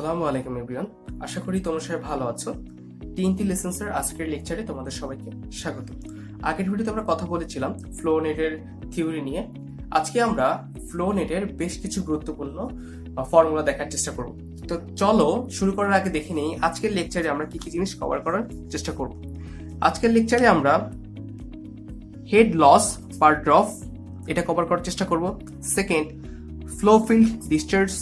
আসসালামু আলাইকুম এভরিওয়ান, আশা করি তোমরা সবাই ভালো আছো। টিএনটি লেসেন্সের আজকের লেকচারে তোমাদের সবাইকে স্বাগত। আগের ভিডিওতে আমরা কথা বলেছিলাম ফ্লো নেটের থিওরি নিয়ে। আজকে আমরা ফ্লো নেটের বেশ কিছু গুরুত্বপূর্ণ ফর্মুলা দেখার চেষ্টা করব। তো চলো শুরু করার আগে দেখে নিই আজকের লেকচারে আমরা কি কি জিনিস কভার করার চেষ্টা করব। আজকের লেকচারে আমরা হেড লস পার ড্রপ এটা কভার করার চেষ্টা করব। সেকেন্ড, ফ্লো ফিল্ড ডিসচার্জ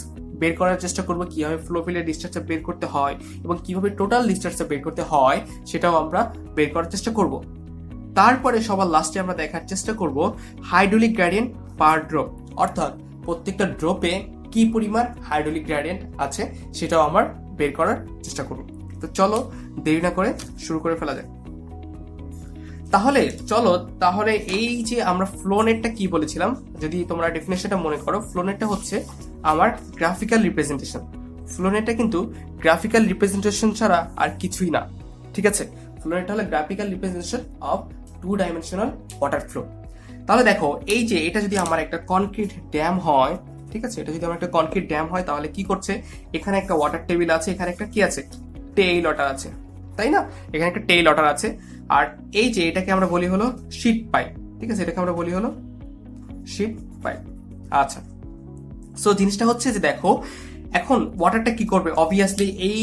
বের করার চেষ্টা করবো, কিভাবে ফ্লো ফিল্ডের ডিসচার্জটা বের করতে হয় এবং কিভাবে টোটাল ডিসচার্জটা বের করতে হয় সেটাও আমরা বের করার চেষ্টা করব। তারপরে সবার লাস্টে আমরা দেখার চেষ্টা করব হাইড্রোলিক গ্রেডিয়েন্ট পার ড্রপ, অর্থাৎ প্রত্যেকটা ড্রপে কি পরিমাণ হাইড্রোলিক গ্রেডিয়েন্ট আছে সেটাও আমরা বের করার চেষ্টা করব। তো চলো দেরি না করে শুরু করে ফেলা যায়। তাহলে এই যে আমরা ফ্লো নেটটা কি বলেছিলাম, যদি তোমরা ডেফিনেশনটা মনে করো, ফ্লো নেটটা হচ্ছে আমার গ্রাফিক্যাল রিপ্রেজেন্টেশন। ফ্লো নেটটা কিন্তু গ্রাফিক্যাল রিপ্রেজেন্টেশন ছাড়া আর কিছুই না, ঠিক আছে? ফ্লো নেটটা হলো graphical representation of two dimensional water flow. তাহলে দেখো, এই যে এটা যদি আমার একটা কনক্রিট ড্যাম হয়, ঠিক আছে, এটা যদি আমার একটা কনক্রিট ড্যাম হয় তাহলে কি করছে, এখানে একটা ওয়াটার টেবিল আছে, এখানে একটা কি আছে, টেইল ওয়াটার আছে, তাই না? এখানে একটা টেইল ওয়াটার আছে, আর এই যে এটাকে আমরা বলি হলো শিট পাইপ, ঠিক আছে, এটাকে আমরা বলি হলো শিট পাইপ। আচ্ছা, সো জিনিসটা হচ্ছে যে দেখো, এখন ওয়াটারটা কি করবে, অবভিয়াসলি এই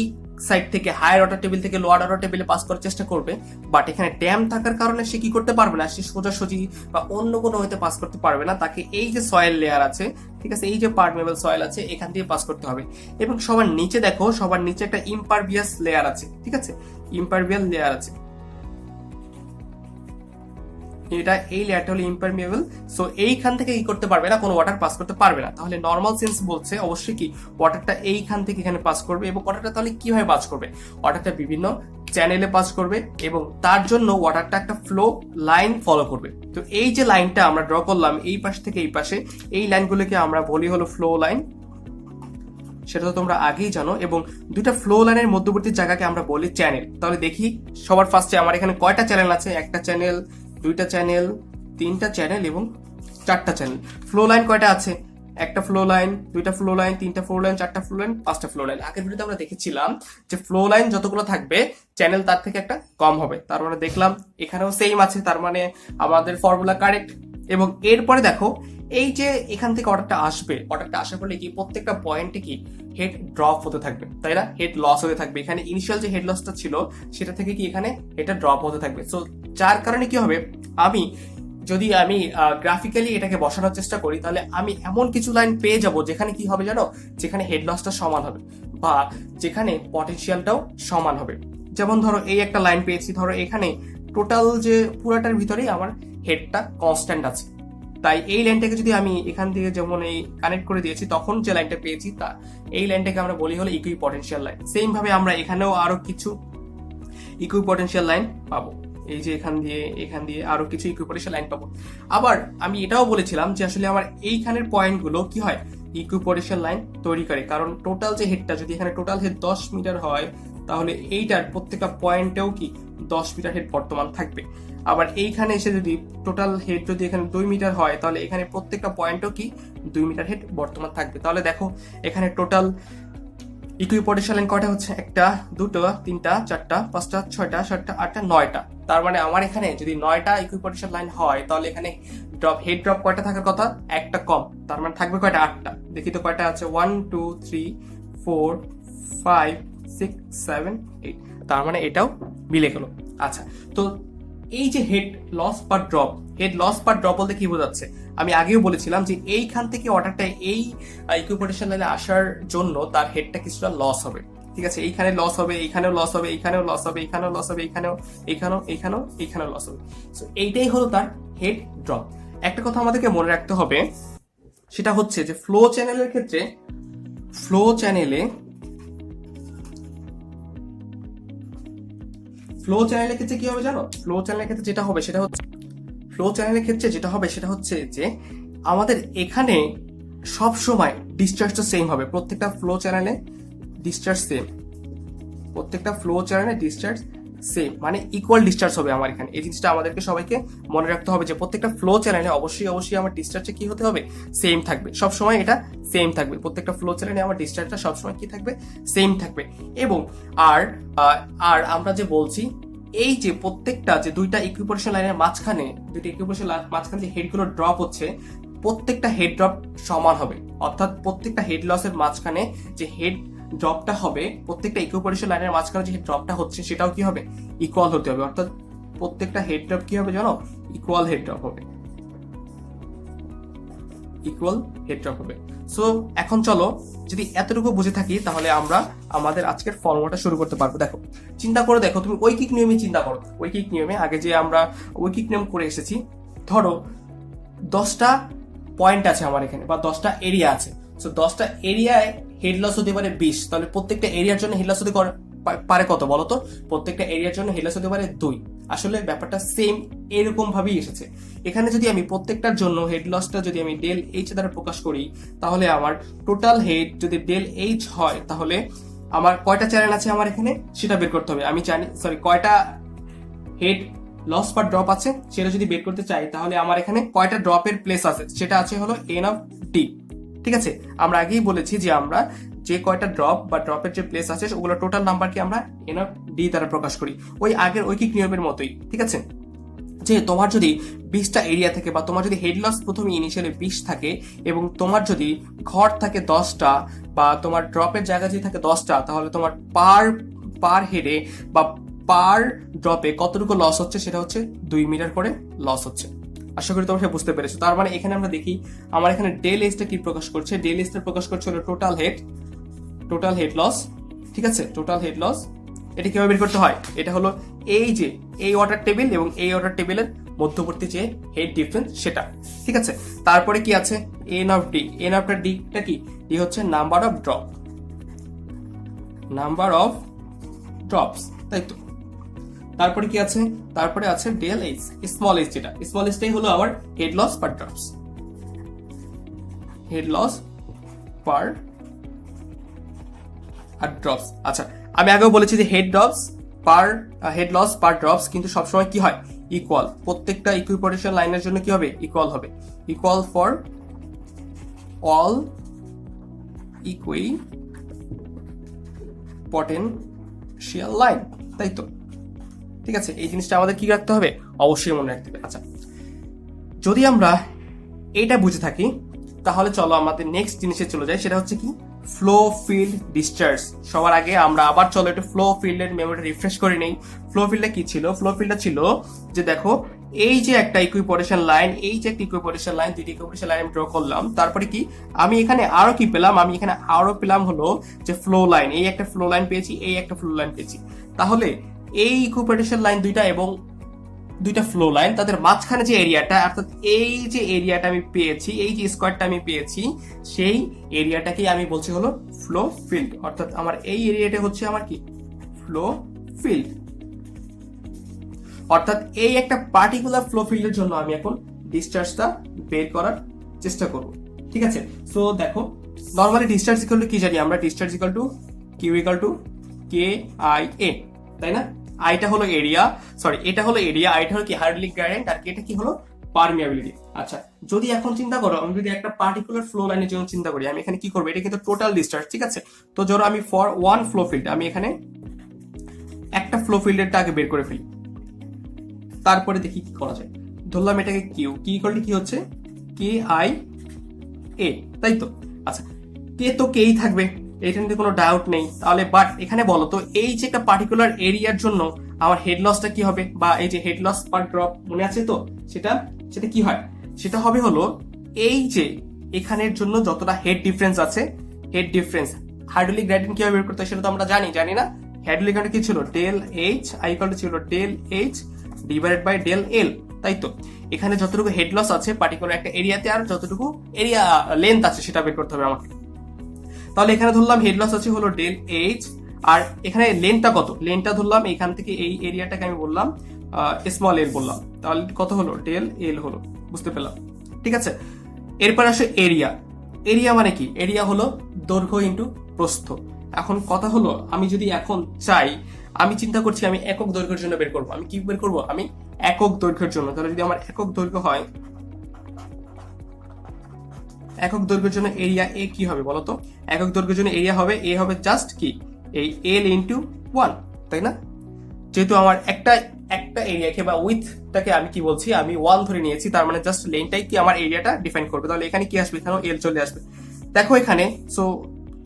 সাইড থেকে হায়ার ওয়াটার টেবিল থেকে লোয়ার ওয়াটার টেবিলে পাস করার চেষ্টা করবে, বাট এখানে ড্যাম থাকার কারণে সে কি করতে পারবে না, সে সোজাসুজি বা অন্য কোনো হইতে পাস করতে পারবে না। তাকে এই যে সয়েল লেয়ার আছে, ঠিক আছে, এই যে পারমেবল সয়েল আছে, এখান দিয়ে পাস করতে হবে। এবং সবার নিচে দেখো, সবার নিচে একটা ইম্পারভিয়াস লেয়ার আছে, ঠিক আছে, ইম্পারভিয়াল লেয়ার আছে, এটা এই লেয়ারটা হলো ইম্পারমিয়েবল। সো এইখান থেকে কি করতে পারবে না, কোনো ওয়াটার পাস করতে পারবে না। তাহলে নর্মাল সেন্স বলছে অবশ্যই কি ওয়াটারটা এইখান থেকে এখানে পাস করবে। এবং ওয়াটারটা তাহলে কিভাবে পাস করবে, ওয়াটারটা বিভিন্ন চ্যানেলে পাস করবে এবং তার জন্য ওয়াটারটা একটা ফ্লো লাইন ফলো করবে। তো এই যে লাইনটা আমরা ড্র করলাম এই পাশ থেকে এই পাশে, এই লাইনগুলোকে আমরা বলি হলো ফ্লো লাইন, সেটা তো তোমরা আগেই জানো। এবং দুইটা ফ্লো লাইনের মধ্যবর্তী জায়গাকে আমরা বলি চ্যানেল। তাহলে দেখি সবার ফার্স্টে আমার এখানে কয়টা চ্যানেল আছে, একটা চ্যানেল, দুইটা চ্যানেল, তিনটা চ্যানেল এবং চারটা চ্যানেল। ফ্লো লাইন কয়টা আছে, একটা ফ্লো লাইন, দুইটা ফ্লো লাইন, তিনটা ফ্লো লাইন, চারটা ফ্লো লাইন, পাঁচটা ফ্লো লাইন। আগের ভিডিওতে আমরা দেখেছিলাম যে ফ্লো লাইন যতগুলো থাকবে চ্যানেল তার থেকে একটা কম হবে। তার মানে দেখলাম এখানেও সেম আছে, তার মানে আমাদের ফর্মুলা কারেক্ট। এবং এরপরে দেখো, এই যে এখান থেকে অর্ডারটা আসবে, অর্ডারটা আসার ফলে কি প্রত্যেকটা পয়েন্টে কি হেড ড্রপ হতে থাকবে, তাই না? হেড লস হতে থাকবে। এখানে ইনিশিয়াল যে হেড লসটা ছিল সেটা থেকে কি এখানে এটা ড্রপ হতে থাকবে। সো যার কারণে কি হবে, যদি আমি গ্রাফিক্যালি এটাকে বসানোর চেষ্টা করি তাহলে আমি এমন কিছু লাইন পেয়ে যাব যেখানে কি হবে জানো, যেখানে হেড লসটা সমান হবে বা যেখানে পটেনশিয়ালটাও সমান হবে। যেমন ধরো এই একটা লাইন পেয়েছি, ধরো এখানে টোটাল যে পুরাটার ভিতরেই আমার হেডটা কনস্ট্যান্ট আছে, তাই এই লাইনটাকে যদি আমি এখান থেকে যেমন এই কানেক্ট করে দিয়েছি, তখন যে লাইনটা পেয়েছি তা এই লাইনটাকে আমরা বলি হলো ইকুইপটেনশিয়াল লাইন। সেম ভাবে আমরা এখানেও আরো কিছু ইকুইপটেনশিয়াল লাইন পাবো, এই যে এখান দিয়ে আরো কিছু ইকুইপটেনশিয়াল লাইন পাবো। আবার আমি এটাও বলেছিলাম যে আসলে আমার এইখানের পয়েন্টগুলো কি হয়, ইকুইপটেনশিয়াল লাইন তৈরি করে। কারণ টোটাল যে হেডটা, যদি এখানে টোটাল হেড 10 মিটার হয় তাহলে এইটার প্রত্যেকটা পয়েন্টেও কি 10 মিটার হেড বর্তমান থাকবে। আবার এইখানে এসে যদি টোটাল হেড যদি এখানে 2 মিটার হয় তাহলে এখানে প্রত্যেকটা পয়েন্টও কি 2 মিটার হেড বর্তমান থাকবে। তাহলে দেখো এখানে টোটাল ইকুইপটেনশিয়াল লাইন কয়টা হচ্ছে, একটা, দুটো, তিনটা, চারটা, পাঁচটা, ছয়টা, সাতটা, আটটা, 9টা। তার মানে আমার এখানে যদি 9টা ইকুইপটেনশিয়াল লাইন হয় তাহলে এখানে হেড ড্রপ কয়টা থাকার কথা, একটা কম। তার মানে থাকবে কয়টা, 8টা। দেখি তো কয়টা আছে, 1 2 3 4 5 6 7 8। তার মানে এটাও মিলে গেল। আচ্ছা, তো এই যে হেড লস পার ড্রপ, হেড লস পার ড্রপ বলতে কি বোঝাচ্ছে, আমি আগেও বলেছিলাম যে এইখান থেকে ওয়াটারটা এই ইকুইপটেনশিয়াল লাইনে আসার জন্য তার হেডটা কিছুটা লস হবে, ঠিক আছে? এইখানে লস হবে, এইখানেও লস হবে, এইখানেও লস হবে, এইখানেও লস হবে, এইখানেও লস হবে। সো এইটাই হলো তার হেড ড্রপ। একটা কথা আমাদেরকে মনে রাখতে হবে, সেটা হচ্ছে যে ফ্লো চ্যানেলের ক্ষেত্রে ফ্লো চ্যানেলের ক্ষেত্রে কি হবে জানো, ফ্লো চ্যানেলের ক্ষেত্রে যেটা হবে সেটা হচ্ছে যে আমাদের এখানে সব সময় ডিসচার্জটা সেম হবে। প্রত্যেকটা ফ্লো চ্যানেলে ডিসচার্জ সেম, মানে ইকুয়াল ডিসচার্জ হবে আমার এখানে। এই জিনিসটা আমাদেরকে সবাইকে মনে রাখতে হবে যে প্রত্যেকটা ফ্লো চ্যানেলে অবশ্যই আমার ডিসচার্জে কি হতে হবে, সেম থাকবে, সব সময় এটা সেম থাকবে, প্রত্যেকটা ফ্লো চ্যানেলে আমার ডিসচার্জটা সবসময় কি থাকবে, সেম থাকবে। এবং আর আর আমরা যে বলছি এই যে প্রত্যেকটা যে দুইটা ইকুইপোটেনশিয়াল লাইনের মাঝখানে যে হেডগুলো ড্রপ হচ্ছে, প্রত্যেকটা হেড ড্রপ সমান হবে। অর্থাৎ প্রত্যেকটা হেড লসের মাঝখানে যে হেড ড্রপটা হবে, প্রত্যেকটা ইকুইপোটেনশিয়াল লাইনের মাঝখানে যে ড্রপটা হচ্ছে সেটাও কি হবে, ইকুয়াল হতে হবে। অর্থাৎ প্রত্যেকটা হেড ড্রপ কি হবে জানো, ইকুয়াল হেড ড্রপ হবে, ইকুয়াল হেড ড্রপ হবে। সো এখন চলো, যদি এতটুকু বুঝে থাকি তাহলে আমরা আমাদের আজকের ফর্মুলাটা শুরু করতে পারবো। দেখো, চিন্তা করে দেখো, তুমি ঐকিক নিয়মে চিন্তা করো। ঐকিক নিয়মে আগে যে আমরা ঐকিক নিয়ম করে এসেছি, ধরো 10টা পয়েন্ট আছে আমার এখানে, বা 10টা এরিয়া আছে। সো 10টা এরিয়ায় হেড লস হতে পারে 20, তাহলে প্রত্যেকটা এরিয়ার জন্য হেড লস হতে পারে কত বলো তো? প্রত্যেকটা এরিয়ার জন্য হেড লস হতে পারে 2। আসলে ব্যাপারটা সেম এরকম ভাবেই এসেছে। এখানে যদি আমি প্রত্যেকটার জন্য হেড লসটা যদি আমি ডেল এইচ দ্বারা প্রকাশ করি, তাহলে আমার টোটাল হেড যদি ডেল এইচ হয়, তাহলে আমার কয়টা চ্যানেল আছে আমার এখানে সেটা বের করতে হবে। আমি জানি, কয়টা হেড লস পার ড্রপ আছে সেটা যদি বের করতে চাই, তাহলে আমার এখানে কয়টা ড্রপের প্লেস আছে সেটা আছে হলো এন অফ ডি। ঠিক আছে, আমরা আগেই বলেছি যে আমরা যে কয়টা ড্রপ বা ড্রপের যে প্লেস আছে ওগুলো টোটাল নাম্বারকে আমরা এন অফ ডি দ্বারা প্রকাশ করি, ওই আগের ঐকিক নিয়মের মতোই। ঠিক আছে, যে তোমার যদি 20টা এরিয়া থাকে, বা তোমার যদি হেড লস প্রথমে ইনিশিয়ালি 20 থাকে, এবং তোমার যদি ঘর থাকে 10টা, বা তোমার ড্রপের জায়গা যদি থাকে 10টা, তাহলে তোমার পার হেডে বা পার ড্রপে কতটুকু লস হচ্ছে সেটা হচ্ছে 2 মিটার করে লস হচ্ছে। আশা করি তোমরা বুঝতে পেরেছো। তার মানে এখানে আমরা দেখি আমার এখানে ডেল এইচটা কি প্রকাশ করছে, ডেল এইচটা প্রকাশ করছে হলো টোটাল হেড লস। ঠিক আছে, টোটাল হেড লস। এটা কিভাবে বের করতে হয়, এটা হলো এই যে এই অর্ডার টেবিল এবং এই অর্ডার টেবিলের মধ্যবর্তী যে হেড ডিফারেন্স সেটা। ঠিক আছে, তারপরে কি আছে N of D. N of ডিটা কি, ডি হচ্ছে নাম্বার অফ ড্রপস, তাই তো। তারপরে কি আছে, তারপরে আছে ডেল এইচ, স্মল এইচ, যেটা স্মল এইচটাই হলো আমার হেড লস পার ড্রপস, হেড লস পার আর ড্রপস। আচ্ছা, আমি আগেও বলেছি যে হেড লস পার ড্রপস কিন্তু সবসময় কি হয়, ইকুয়াল। প্রত্যেকটা ইকুইপোটেনশিয়াল লাইনের জন্য কি হবে, ইকুয়াল হবে, equal for all equipotential line, তাই তো। ঠিক আছে, এই জিনিসটা আমাদের কি রাখতে হবে, অবশ্যই মনে রাখতে হবে। আচ্ছা, যদি আমরা এটা বুঝে থাকি, তাহলে চলো আমাদের নেক্সট জিনিসে চলে যাই, সেটা হচ্ছে কি ফ্লো ফিল্ড ডিসচার্জ। সবার আগে আমরা আবার চলো একটু ফ্লো ফিল্ডের মেমোরি রিফ্রেশ করে নেই। ফ্লো ফিল্ডটা কি ছিল, ফ্লো ফিল্ডটা ছিল যে দেখো এই যে একটা ইকুইপোটেনশিয়াল লাইন, দুইটি ইকুইপোটেনশিয়াল লাইন আমি ড্র করলাম। তারপরে কি আমি এখানে আরো কি পেলাম, আমি এখানে আরো পেলাম হলো যে ফ্লো লাইন, এই একটা ফ্লো লাইন পেয়েছি, এই একটা ফ্লো লাইন পেয়েছি। তাহলে এই ইকুইপোটেনশিয়াল লাইন দুইটা এবং দুইটা ফ্লো লাইন, তাদের মাঝখানে যে এরিয়াটা, অর্থাৎ এই যে এরিয়াটা আমি পেয়েছি, এই যে স্কোয়ারটা আমি পেয়েছি, সেই এরিয়াটাকেই আমি বলছি হলো ফ্লো ফিল্ড। অর্থাৎ আমার এই এরিয়াটা হচ্ছে আমার কি ফ্লো ফিল্ড। অর্থাৎ এই একটা পার্টিকুলার ফ্লো ফিল্ডের জন্য আমি এখন ডিসচার্জটা বের করার চেষ্টা করব। ঠিক আছে, সো দেখো নরমালি ডিসচার্জ ইকুয়াল টু কি জানি আমরা, discharge equal to Q equal to K I A, তাই না। আইটা হলো এরিয়া, এটা হলো এরিয়া, আইটা হলো কি হাইড্রোলিক গ্রেডিয়েন্ট, আর কেটা কি হলো পারমিয়াবিলিটি। আচ্ছা, যদি এখন চিন্তা করো, আমি যদি একটা পার্টিকুলার ফ্লো লাইনের জন্য চিন্তা করি, আমি এখানে কি করবো, এটা কিন্তু টোটাল ডিসচার্জ। ঠিক আছে, তো ধরো আমি ফর ওয়ান ফ্লো ফিল্ড, আমি এখানে একটা ফ্লো ফিল্ডেরটা আগে বের করে ফেলি, তারপরে দেখি কি করা যায়। ধরলাম এটাকে কিউ, কি ইকুয়াল টু কি হচ্ছে কে আই এ, তাই তো। আচ্ছা, কে তো কেই থাকবে, এটা নিয়ে কোনো ডাউট নেই। তাহলে বাট এখানে বলো তো, এই যে একটা পার্টিকুলার এরিয়ার জন্য আমার হেড লসটা কি হবে, বা এই যে হেড লস পার ড্রপ মনে আছে তো, সেটা কি হয়, সেটা হবে হলো এই যে এখানের জন্য যতটা হেড ডিফারেন্স আছে, হেড ডিফারেন্স হাইড্রোলিক গ্রেডিয়েন্ট কিভাবে বের করতে হয় সেটা তো আমরা জানি না। হাইড্রোলিক গ্রেডিয়েন্ট কি ছিল, del H, I equal to ছিল del H divided by del L, তাই তো। এখানে যতটুকু হেড লস আছে পার্টিকুলার একটা এরিয়াতে, আর যতটুকু এরিয়া লেন্থ আছে সেটা বের করতে হবে আমাকে। তাহলে এখানে ধরলাম হেড লস আছে হলো ডেল এইচ, আর এখানে লেন্থটা কত, লেন্থটা ধরলাম এখান থেকে এই এরিয়াটাকে আমি বললাম স্মল এল বললাম, তাহলে কত হলো ডেল এল হলো, বুঝতে পেলাম। ঠিক আছে, এরপর আসে এরিয়া। এরিয়া মানে কি, এরিয়া হলো দৈর্ঘ্য ইন্টু প্রস্থ। এখন কথা হলো, আমি যদি এখন চাই, আমি চিন্তা করছি আমি একক দৈর্ঘ্যের জন্য বের করবো, আমি কি বের করবো, আমি একক দৈর্ঘ্যের জন্য। তাহলে যদি আমার একক দৈর্ঘ্য হয় একক দৈর্ঘ্যের জন্য এরিয়া এ কি হবে বলতো? একক দৈর্ঘ্যের জন্য এরিয়া হবে এ হবে জাস্ট কি এই এল ইন্টু 1, তাই না? যেহেতু আমার একটা এরিয়াকে বা উইথটাকে আমি কি বলছি, আমি 1 ধরে নিয়েছি, তার মানে জাস্ট লেনটাই কি আমার এরিয়াটা ডিফাইন করবে। তাহলে এখানে কি আসবে, এখানেও এল চলে আসবে। দেখো এখানে, সো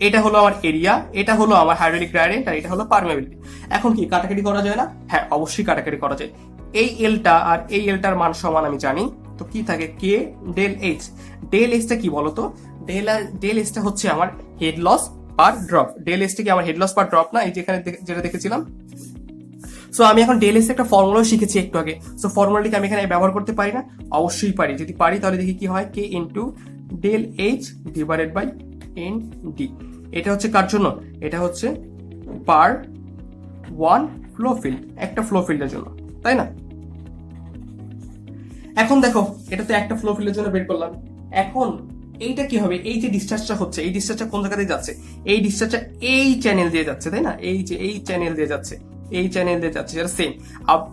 এটা হলো আমার এরিয়া, এটা হলো আমার হাইড্রোলিক গ্রেডিয়েন্ট, আর এটা হলো পারমেবিলিটি। এখন কি কাটাকাটি করা যায় না? হ্যাঁ, অবশ্যই কাটাকাটি করা যায়। এই এলটা আর এই এলটার মান সমান আমি জানি, তো কি থাকে কে ডেল এইচ। ডেল এইচটা কি বলতো? ডেল এইচটা হচ্ছে আমার হেড লস পার ড্রপ। ডেল এইচটা কি আমার হেড লস পার ড্রপ না? এই যেখানে যেটা দেখেছিলাম। সো আমি এখন ডেল এইচ একটা ফর্মুলা শিখেছি একটু আগে। সো ফর্মুলাটিকে আমি এখানে ব্যবহার করতে পারি না? অবশ্যই পারি। যদি পারি তাহলে দেখি কি হয়, K into del H divided by N D. এটা হচ্ছে কার জন্য? এটা হচ্ছে পার ওয়ান ফ্লো ফিল্ড, একটা ফ্লো ফিল্ডের জন্য, তাই না? এখন দেখো, এটা তো একটা ফ্লো ফিল্ডের জন্য বের করলাম। এখন এইটা কি হবে? এই যে ডিসচার্জটা হচ্ছে, এই ডিসচার্জটা কোন জায়গা দিয়ে যাচ্ছে? এই ডিসচার্জটা এই চ্যানেল দিয়ে যাচ্ছে, তাই না? এই যে এই চ্যানেল দিয়ে যাচ্ছে, এই চ্যানেল দিয়ে যাচ্ছে, সেটা সেম।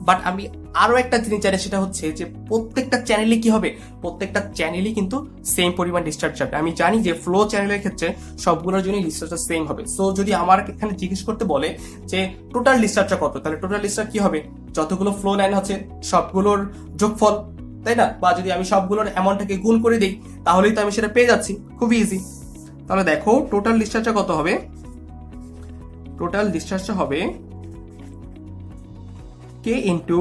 বাট আমি আরো একটা জিনিস জানি, সেটা হচ্ছে যে প্রত্যেকটা চ্যানেলে কি হবে, প্রত্যেকটা চ্যানেলই কিন্তু সেম পরিমাণ ডিসচার্জ যাবে। আমি জানি যে ফ্লো চ্যানেলের ক্ষেত্রে সবগুলোর জন্য ডিসচার্জটা সেম হবে। সো যদি আমার এখানে জিজ্ঞেস করতে বলে যে টোটাল ডিসচার্জটা কত, তাহলে টোটাল ডিসচার্জ কি হবে? যতগুলো ফ্লো লাইন আছে সবগুলোর যোগফল, তাই না? বা যদি আমি সবগুলোর অ্যামাউন্টটাকে গুণ করে দিই, তাহলেই তো আমি সেটা পেয়ে যাচ্ছি, খুবই ইজি। তাহলে দেখো টোটাল ডিসচার্জটা কত হবে? টোটাল ডিসচার্জটা হবে K into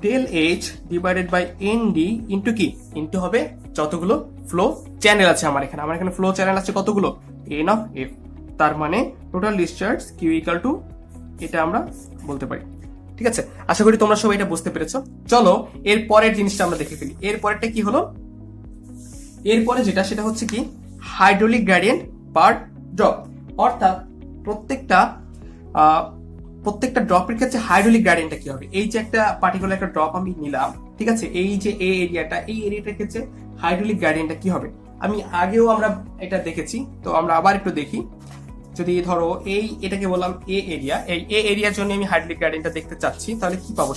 del H divided by N D into কি, ইন্টু হবে যতগুলো ফ্লো চ্যানেল আছে আমার এখানে ফ্লো চ্যানেল আছে কতগুলো, এন অফ এফ। তার মানে total discharge Q equal to, এটা আমরা বলতে পারি। ঠিক আছে, আশা করি তোমরা সবাই এটা বুঝতে পেরেছো। চলো এর পরের জিনিসটা আমরা দেখে ফেলি। এর পরেরটা কি হলো? এরপরে যেটা, সেটা হচ্ছে কি হাইড্রোলিক গ্রেডিয়েন্ট পার ড্রপ। অর্থাৎ প্রত্যেকটা ড্রপের ক্ষেত্রে হাইড্রোলিক গ্রেডিয়েন্টটা কি হবে। এই যে একটা পার্টিকুলার একটা ড্রপ আমি নিলাম, ঠিক আছে, এই যে এই এরিয়াটার ক্ষেত্রে হাইড্রোলিক গ্রেডিয়েন্টটা কি হবে? আমি আগেও আমরা এটা দেখেছি, তো আমরা আবার একটু দেখি। যদি ধরো এটাকে বললাম এ এরিয়া, এই এ এরিয়ার জন্য আমি হাইড্রোলিক গ্রেডিয়েন্টটা দেখতে চাচ্ছি, তাহলে কি পাবো?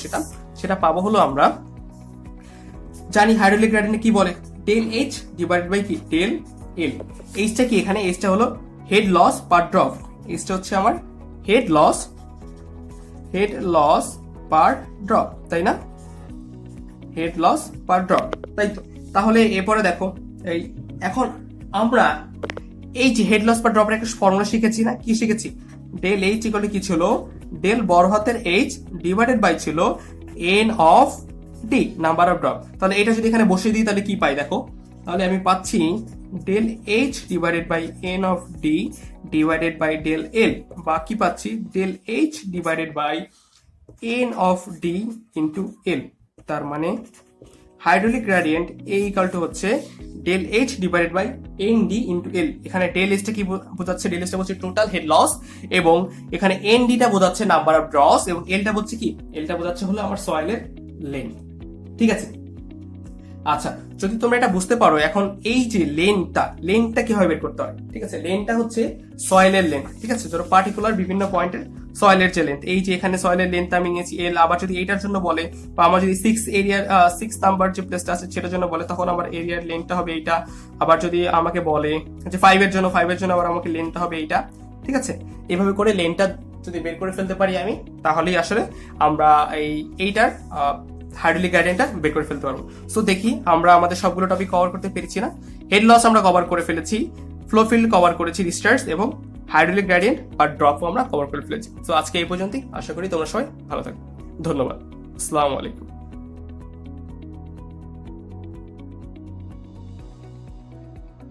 সেটা পাবো হলো, আমরা জানি হাইড্রোলিক গ্রেডিয়েন্ট কি বলে, ডেল এইচ ডিভাইডেড বাই কি ডেল এল। এইচটা কি, এখানে এইচটা হলো হেড লস পার ড্রপ। এইচটা হচ্ছে আমার হেড লস পার ড্রপ, তাই না? হেড লস পার ড্রপ, তাই তো। তাহলে এরপরে দেখো, এই এখন আমরা এই যে হেড লস পার ড্রপের একটা ফর্মুলা শিখেছি না? কি শিখেছি? ডেল এইচ ইকুয়াল কি ছিল? ডেল বড় হাতের এইচ ডিভাইডেড বাই ছিল N of D, number of drop. তাহলে এটা যদি এখানে বসিয়ে দিই তাহলে কি পাই দেখো? তাহলে আমি পাচ্ছি del H divided by N of D divided by del L, বা কি পাচ্ছি del H divided by N of D into L. তার মানে হাইড্রোলিক গ্রেডিয়েন্ট এ ইকুয়াল টু হচ্ছে del H divided by N D into L. এখানে del এইচটা কি বোঝাচ্ছে? ডেল এইচটা বলছে টোটাল হেড লস, এবং এখানে এন ডিটা বোঝাচ্ছে নাম্বার অফ ড্রপস, এবং এলটা বলছে কি, এলটা বোঝাচ্ছে হলো আমার সয়েলের লেন্থ। ঠিক আছে, আচ্ছা, যদি তোমরা এটা বুঝতে পারো, এখন এই যে লেন্থটা কিভাবে বের করতে হয়? ঠিক আছে, লেন্থটা হচ্ছে সয়েলের লেন্থ। ঠিক আছে, ধরো পার্টিকুলার বিভিন্ন পয়েন্টের সয়েলের যে লেন্থ, এই যে এখানে সয়েলের লেন্থ আমি নিয়েছি এল। আবার যদি এইটার জন্য বলে, বা আমার যদি 6 নাম্বার যে প্লেসটা আছে সেটার জন্য বলে, তখন আমার এরিয়ার লেন্থটা হবে এইটা। আবার যদি আমাকে বলে যে 5 এর জন্য আবার আমাকে লেন্থটা হবে এইটা। ঠিক আছে, এভাবে করে লেন্থটা যদি বের করে ফেলতে পারি আমি, তাহলেই আসলে আমরা এইটার হাইড্রোলিক গ্রেডিয়েন্টটা বের করে ফেলতে পারবো। সো দেখি আমরা আমাদের সবগুলো টপিক কভার করতে পেরেছি না? হেড লস আমরা কভার করে ফেলেছি, ফ্লো ফিল্ড কভার করেছি, ডিসচার্জ, এবং হাইড্রোলিক গ্রেডিয়েন্ট বা ড্রপও আমরা কভার করে ফেলেছি। সো আজকে এই পর্যন্তই। আশা করি তোমরা সবাই ভালো থাকবে। ধন্যবাদ। আসসালামু আলাইকুম।